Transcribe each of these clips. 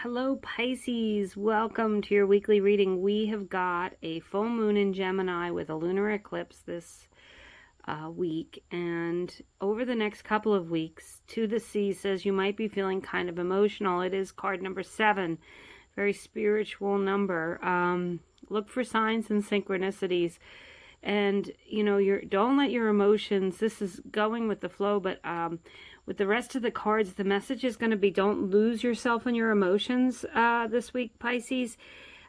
Hello, Pisces. Welcome to your weekly reading. We have got a full moon in Gemini with a lunar eclipse this week. And over the next couple of weeks, To the Sea says you might be feeling kind of emotional. It is card number 7, very spiritual number. Look for signs and synchronicities. And, don't let your emotions, this is going with the flow, but with the rest of the cards, the message is going to be don't lose yourself in your emotions this week, Pisces.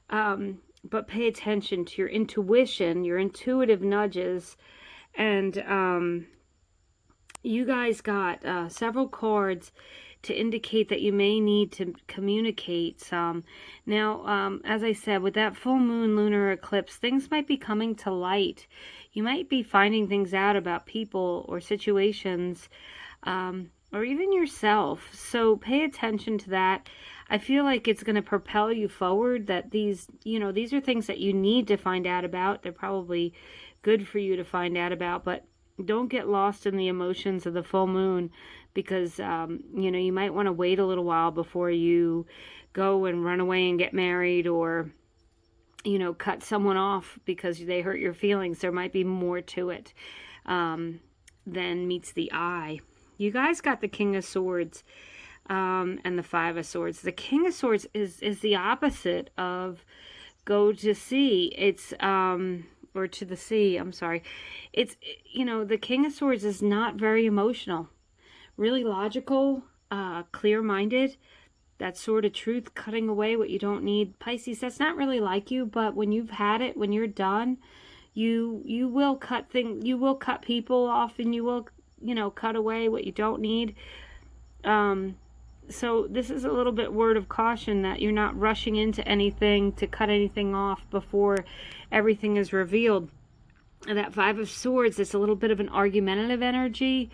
But pay attention to your intuition, your intuitive nudges. And you guys got several cards to indicate that you may need to communicate some. Now, as I said, with that full moon lunar eclipse, things might be coming to light. You might be finding things out about people or situations, or even yourself. So pay attention to that. I feel like it's going to propel you forward, that these are things that you need to find out about. They're probably good for you to find out about, but don't get lost in the emotions of the full moon, because you might want to wait a little while before you go and run away and get married, or cut someone off because they hurt your feelings. There might be more to it than meets the eye. You guys got the King of Swords and the Five of Swords. The King of Swords is the opposite of go to sea. It's or to the sea, I'm sorry. It's, the King of Swords is not very emotional. Really logical, clear-minded. That sort of truth, cutting away what you don't need. Pisces, that's not really like you, but when you've had it, when you're done, you will cut people off, and you will, cut away what you don't need. So this is a little bit word of caution, that you're not rushing into anything to cut anything off before everything is revealed. And that Five of Swords, it's a little bit of an argumentative energy.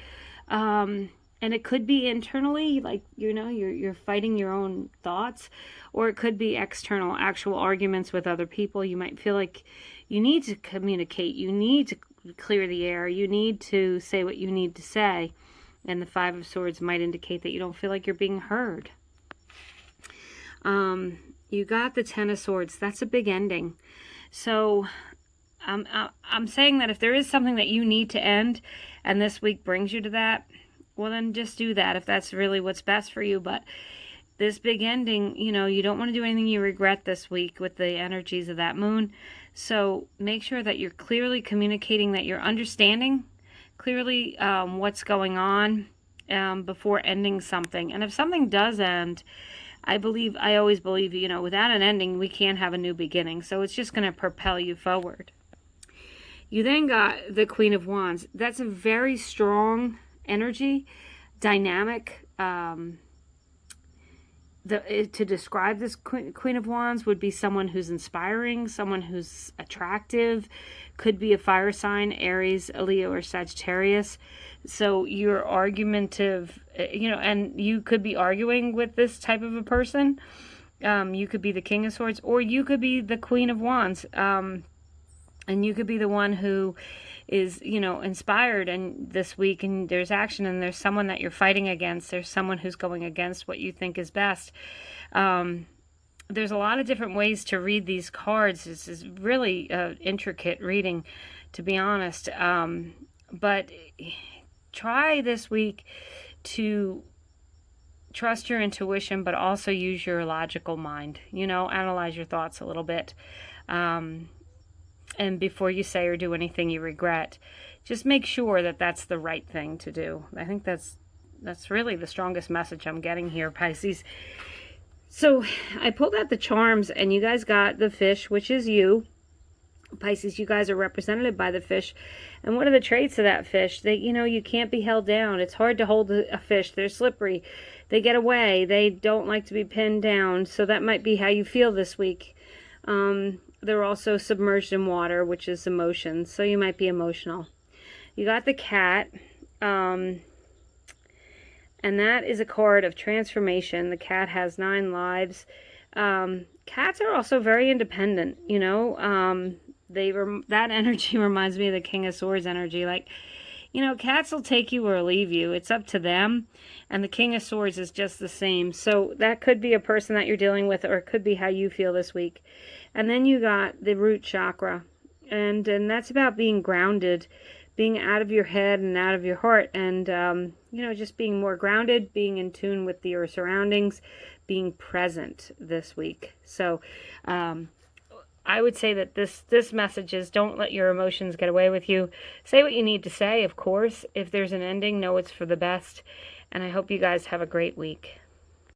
And it could be internally, like, you're fighting your own thoughts, or it could be external, actual arguments with other people. You might feel like you need to communicate, you need to clear the air, you need to say what you need to say. And the Five of Swords might indicate that you don't feel like you're being heard. You got the Ten of Swords. That's a big ending. So I'm saying that if there is something that you need to end, and this week brings you to that, well, then just do that if that's really what's best for you. But this big ending, you don't want to do anything you regret this week with the energies of that moon. So make sure that you're clearly communicating, that you're understanding clearly what's going on before ending something. And if something does end, I always believe, without an ending, we can't have a new beginning. So it's just going to propel you forward. You then got the Queen of Wands. That's a very strong energy, dynamic. To describe this Queen of Wands would be someone who's inspiring, someone who's attractive, could be a fire sign, Aries, Leo, or Sagittarius. So you're argumentative, and you could be arguing with this type of a person. You could be the King of Swords, or you could be the Queen of Wands. And you could be the one who is, inspired and this week, and there's action, and there's someone that you're fighting against. There's someone who's going against what you think is best. There's a lot of different ways to read these cards. This is really intricate reading, to be honest. But try this week to trust your intuition, but also use your logical mind. Analyze your thoughts a little bit. And before you say or do anything you regret, just make sure that that's the right thing to do. I think that's really the strongest message I'm getting here, Pisces. So I pulled out the charms, and you guys got the fish, which is you. Pisces, you guys are represented by the fish. And what are the traits of that fish? They, you can't be held down. It's hard to hold a fish. They're slippery. They get away. They don't like to be pinned down. So that might be how you feel this week. They're also submerged in water, which is emotions. So you might be emotional. You got the cat. And that is a card of transformation. The cat has 9 lives. Cats are also very independent, that energy reminds me of the King of Swords energy. Like, You know, cats will take you or leave you. It's up to them. And the King of Swords is just the same. So that could be a person that you're dealing with, or it could be how you feel this week. And then you got the root chakra. And that's about being grounded, being out of your head and out of your heart. And, you know, just being more grounded, being in tune with your surroundings, being present this week. So, I would say that this message is, don't let your emotions get away with you. Say what you need to say, of course. If there's an ending, know it's for the best. And I hope you guys have a great week.